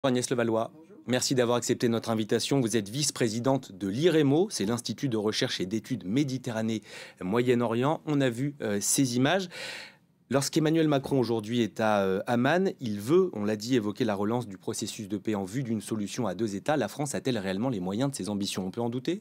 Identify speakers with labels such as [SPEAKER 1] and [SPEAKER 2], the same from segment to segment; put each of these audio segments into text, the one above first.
[SPEAKER 1] Agnès Levallois, merci d'avoir accepté notre invitation. Vous êtes vice-présidente de l'IREMO, c'est l'Institut de recherche et d'études Méditerranée-Moyen-Orient. On a vu ces images. Lorsqu'Emmanuel Macron aujourd'hui est à Amman, il veut, on l'a dit, évoquer la relance du processus de paix en vue d'une solution à deux États. La France a-t-elle réellement les moyens de ses ambitions? On peut en douter?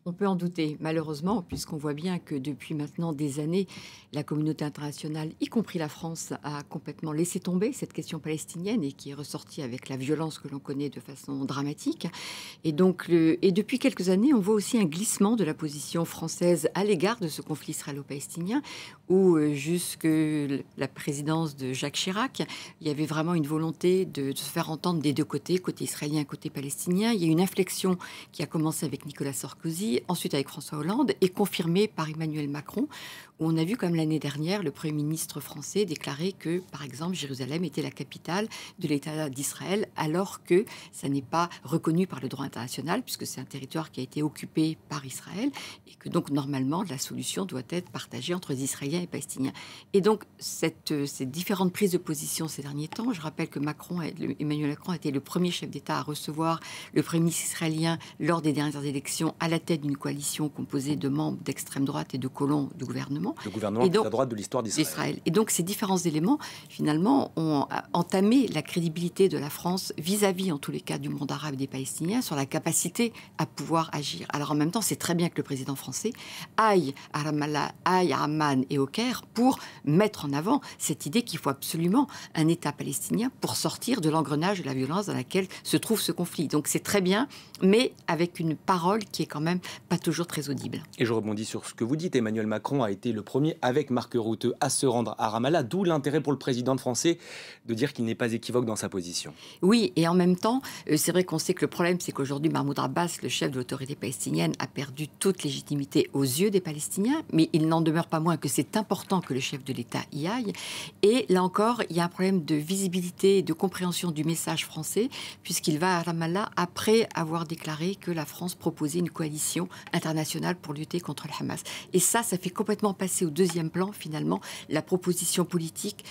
[SPEAKER 2] On peut en douter, malheureusement, puisqu'on voit bien que depuis maintenant des années, la communauté internationale, y compris la France, a complètement laissé tomber cette question palestinienne et qui est ressortie avec la violence que l'on connaît de façon dramatique. Et donc, depuis quelques années, on voit aussi un glissement de la position française à l'égard de ce conflit israélo-palestinien, où jusque la présidence de Jacques Chirac, il y avait vraiment une volonté de se faire entendre des deux côtés, côté israélien, côté palestinien. Il y a une inflexion qui a commencé avec Nicolas Sarkozy, ensuite avec François Hollande, et confirmée par Emmanuel Macron, où on a vu comme l'année dernière, le Premier ministre français déclarer que, par exemple, Jérusalem était la capitale de l'État d'Israël, alors que ça n'est pas reconnu par le droit international, puisque c'est un territoire qui a été occupé par Israël, et que donc, normalement, la solution doit être partagée entre les Israéliens et les Palestiniens. Et donc, ces différentes prises de position ces derniers temps, je rappelle que Emmanuel Macron a été le premier chef d'État à recevoir le Premier ministre israélien lors des dernières élections à la tête d'une coalition composée de membres d'extrême droite et de colons du gouvernement.
[SPEAKER 1] Le gouvernement le plus à droite de l'histoire d'Israël.
[SPEAKER 2] Et donc ces différents éléments, finalement, ont entamé la crédibilité de la France vis-à-vis, en tous les cas, du monde arabe et des Palestiniens sur la capacité à pouvoir agir. Alors en même temps, c'est très bien que le président français aille à Ramallah, aille à Amman et au Caire pour mettre en avant cette idée qu'il faut absolument un État palestinien pour sortir de l'engrenage de la violence dans laquelle se trouve ce conflit. Donc c'est très bien, mais avec une parole qui est quand même pas toujours très audible.
[SPEAKER 1] Et je rebondis sur ce que vous dites. Emmanuel Macron a été le premier, avec Marc Rutte, à se rendre à Ramallah, d'où l'intérêt pour le président français de dire qu'il n'est pas équivoque dans sa position.
[SPEAKER 2] Oui, et en même temps, c'est vrai qu'on sait que le problème, c'est qu'aujourd'hui, Mahmoud Abbas, le chef de l'autorité palestinienne, a perdu toute légitimité aux yeux des Palestiniens, mais il n'en demeure pas moins que c'est important que le chef de l'État y aille. Et là encore, il y a un problème de visibilité et de compréhension du message français, puisqu'il va à Ramallah après avoir déclaré que la France proposait une coalition internationale pour lutter contre le Hamas. Et ça fait complètement passer au deuxième plan, finalement, la proposition politique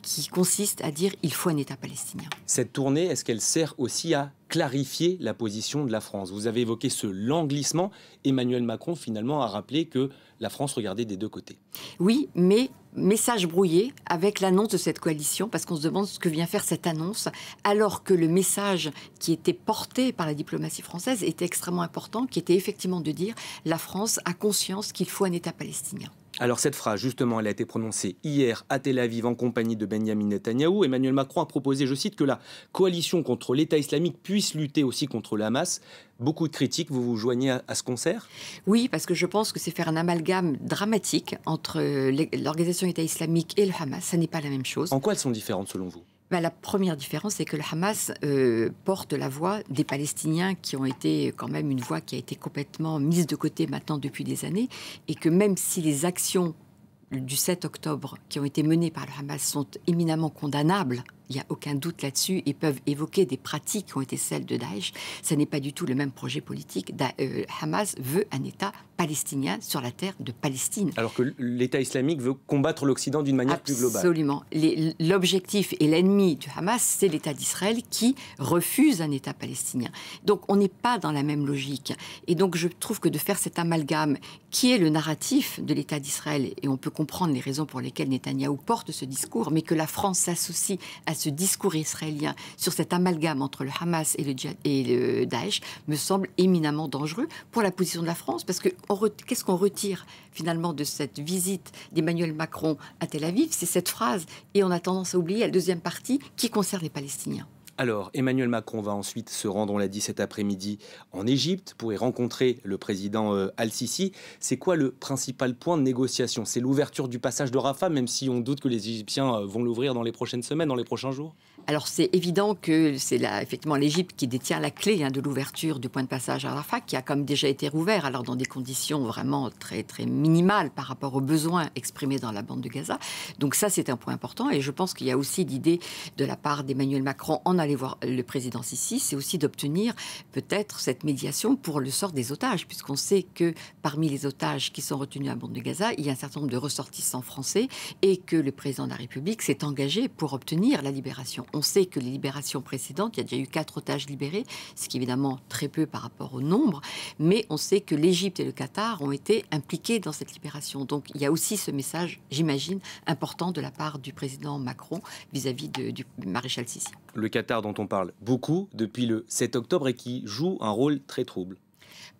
[SPEAKER 2] qui consiste à dire il faut un État palestinien.
[SPEAKER 1] Cette tournée, est-ce qu'elle sert aussi à clarifier la position de la France? Vous avez évoqué ce lent glissement. Emmanuel Macron, finalement, a rappelé que la France regardait des deux côtés.
[SPEAKER 2] Oui, mais message brouillé avec l'annonce de cette coalition, parce qu'on se demande ce que vient faire cette annonce, alors que le message qui était porté par la diplomatie française était extrêmement important, qui était effectivement de dire la France a conscience qu'il faut un État palestinien.
[SPEAKER 1] Alors cette phrase, justement, elle a été prononcée hier à Tel Aviv en compagnie de Benyamin Netanyahou. Emmanuel Macron a proposé, je cite, que la coalition contre l'État islamique puisse lutter aussi contre le Hamas. Beaucoup de critiques, vous vous joignez à ce concert?
[SPEAKER 2] Oui, parce que je pense que c'est faire un amalgame dramatique entre l'organisation État islamique et le Hamas. Ça n'est pas la même chose.
[SPEAKER 1] En quoi elles sont différentes selon vous?
[SPEAKER 2] La première différence, c'est que le Hamas porte la voix des Palestiniens qui ont été quand même une voix qui a été complètement mise de côté maintenant depuis des années, et que même si les actions du 7 octobre qui ont été menées par le Hamas sont éminemment condamnables, il n'y a aucun doute là-dessus, et peuvent évoquer des pratiques qui ont été celles de Daesh, ça n'est pas du tout le même projet politique. Hamas veut un État palestinien sur la terre de Palestine.
[SPEAKER 1] Alors que l'État islamique veut combattre l'Occident d'une manière plus globale.
[SPEAKER 2] Absolument. L'objectif et l'ennemi du Hamas, c'est l'État d'Israël qui refuse un État palestinien. Donc on n'est pas dans la même logique. Et donc je trouve que de faire cet amalgame qui est le narratif de l'État d'Israël, et on peut comprendre les raisons pour lesquelles Netanyahou porte ce discours, mais que la France s'associe à ce discours israélien sur cet amalgame entre le Hamas et le Daesh me semble éminemment dangereux pour la position de la France, parce que qu'est-ce qu'on retire finalement de cette visite d'Emmanuel Macron à Tel Aviv? C'est cette phrase, et on a tendance à oublier la deuxième partie qui concerne les Palestiniens.
[SPEAKER 1] Alors, Emmanuel Macron va ensuite se rendre, on l'a dit cet après-midi, en Égypte pour y rencontrer le président Al-Sisi. C'est quoi le principal point de négociation? C'est l'ouverture du passage de Rafah, même si on doute que les Égyptiens vont l'ouvrir dans les prochaines semaines, dans les prochains jours?
[SPEAKER 2] Alors c'est évident que c'est effectivement l'Égypte qui détient la clé de l'ouverture du point de passage à Rafah, qui a comme déjà été rouvert, alors dans des conditions vraiment très, très minimales par rapport aux besoins exprimés dans la bande de Gaza. Donc ça, c'est un point important. Et je pense qu'il y a aussi l'idée de la part d'Emmanuel Macron en allant voir le président Sisi, c'est aussi d'obtenir peut-être cette médiation pour le sort des otages, puisqu'on sait que parmi les otages qui sont retenus à la bande de Gaza, il y a un certain nombre de ressortissants français, et que le président de la République s'est engagé pour obtenir la libération. On sait que les libérations précédentes, il y a déjà eu 4 otages libérés, ce qui est évidemment très peu par rapport au nombre, mais on sait que l'Égypte et le Qatar ont été impliqués dans cette libération. Donc il y a aussi ce message, j'imagine, important de la part du président Macron vis-à-vis du maréchal Sissi.
[SPEAKER 1] Le Qatar dont on parle beaucoup depuis le 7 octobre et qui joue un rôle très trouble.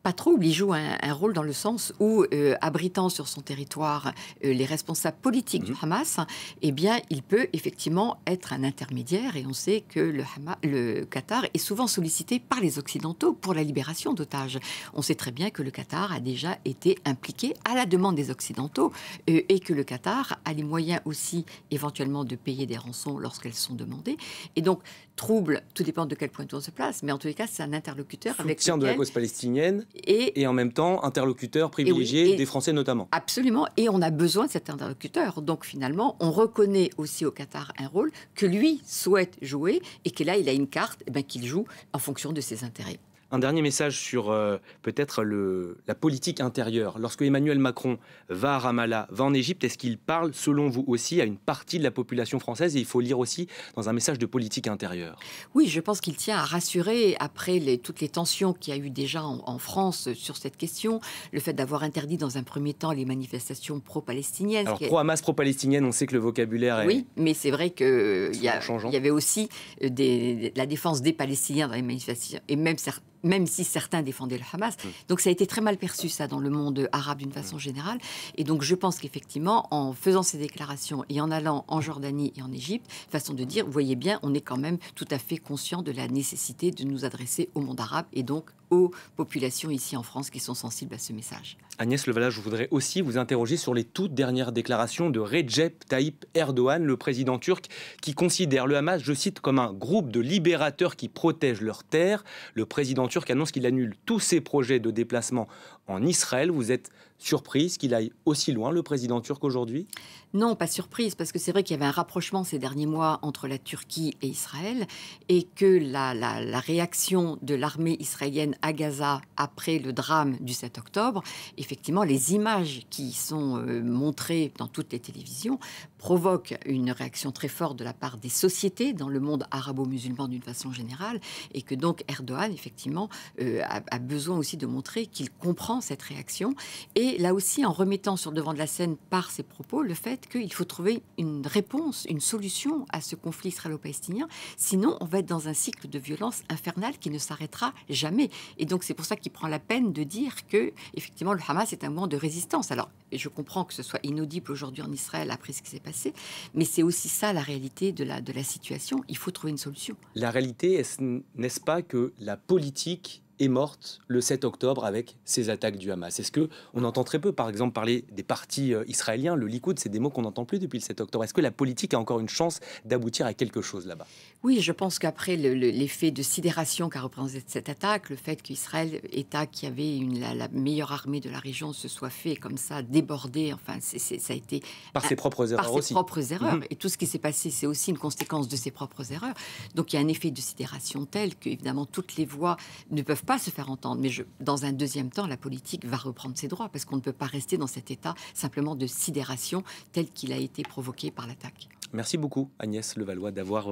[SPEAKER 2] Pas trouble, il joue un rôle dans le sens où, abritant sur son territoire les responsables politiques du Hamas, eh bien, il peut effectivement être un intermédiaire. Et on sait que le Qatar est souvent sollicité par les Occidentaux pour la libération d'otages. On sait très bien que le Qatar a déjà été impliqué à la demande des Occidentaux et que le Qatar a les moyens aussi éventuellement de payer des rançons lorsqu'elles sont demandées. Et donc, trouble, tout dépend de quel point on se place, mais en tous les cas, c'est un interlocuteur avec
[SPEAKER 1] soutien de la cause palestinienne et en même temps interlocuteur privilégié des Français notamment.
[SPEAKER 2] Absolument, et on a besoin de cet interlocuteur. Donc finalement, on reconnaît aussi au Qatar un rôle que lui souhaite jouer et que là, il a une carte qu'il joue en fonction de ses intérêts.
[SPEAKER 1] Un dernier message sur peut-être la politique intérieure. Lorsque Emmanuel Macron va à Ramallah, va en Égypte, est-ce qu'il parle, selon vous aussi, à une partie de la population française? Et il faut lire aussi dans un message de politique intérieure.
[SPEAKER 2] Oui, je pense qu'il tient à rassurer, après toutes les tensions qu'il y a eu déjà en France sur cette question, le fait d'avoir interdit dans un premier temps les manifestations pro-palestiniennes.
[SPEAKER 1] Alors, pro-Hamas, pro-palestinienne, on sait que le vocabulaire est...
[SPEAKER 2] Oui, mais c'est vrai qu'il y avait aussi la défense des Palestiniens dans les manifestations, et même si certains défendaient le Hamas. Donc ça a été très mal perçu, ça, dans le monde arabe d'une façon générale. Et donc je pense qu'effectivement, en faisant ces déclarations et en allant en Jordanie et en Égypte, façon de dire, vous voyez bien, on est quand même tout à fait conscient de la nécessité de nous adresser au monde arabe et donc aux populations ici en France qui sont sensibles à ce message.
[SPEAKER 1] Agnès Levala, je voudrais aussi vous interroger sur les toutes dernières déclarations de Recep Tayyip Erdogan, le président turc, qui considère le Hamas, je cite, comme un groupe de libérateurs qui protègent leurs terres. Le président turc annonce qu'il annule tous ses projets de déplacement en Israël. Vous êtes surprise qu'il aille aussi loin, le président turc, aujourd'hui ?
[SPEAKER 2] Non, pas surprise, parce que c'est vrai qu'il y avait un rapprochement ces derniers mois entre la Turquie et Israël, et que la réaction de l'armée israélienne à Gaza après le drame du 7 octobre, effectivement, les images qui sont montrées dans toutes les télévisions provoquent une réaction très forte de la part des sociétés dans le monde arabo-musulman d'une façon générale, et que donc Erdogan, effectivement, a besoin aussi de montrer qu'il comprend cette réaction, et là aussi en remettant sur le devant de la scène par ses propos le fait qu'il faut trouver une réponse, une solution à ce conflit israélo-palestinien. Sinon, on va être dans un cycle de violence infernale qui ne s'arrêtera jamais. Et donc, c'est pour ça qu'il prend la peine de dire que, effectivement, le Hamas est un mouvement de résistance. Alors, je comprends que ce soit inaudible aujourd'hui en Israël après ce qui s'est passé, mais c'est aussi ça la réalité de la situation. Il faut trouver une solution.
[SPEAKER 1] La réalité, n'est-ce pas que la politique est morte le 7 octobre avec ces attaques du Hamas? Est-ce qu'on entend très peu, par exemple, parler des partis israéliens, le Likoud, c'est des mots qu'on n'entend plus depuis le 7 octobre. Est-ce que la politique a encore une chance d'aboutir à quelque chose là-bas?
[SPEAKER 2] Oui, je pense qu'après l'effet de sidération qu'a représenté cette attaque, le fait qu'Israël, État qui avait la meilleure armée de la région, se soit fait comme ça, déborder, enfin, ça a été...
[SPEAKER 1] Par ses propres erreurs aussi.
[SPEAKER 2] Par ses propres erreurs. Et tout ce qui s'est passé, c'est aussi une conséquence de ses propres erreurs. Donc il y a un effet de sidération tel que, évidemment, toutes les voix ne peuvent pas se faire entendre. Mais dans un deuxième temps, la politique va reprendre ses droits parce qu'on ne peut pas rester dans cet état simplement de sidération tel qu'il a été provoqué par l'attaque.
[SPEAKER 1] Merci beaucoup, Agnès Levallois, d'avoir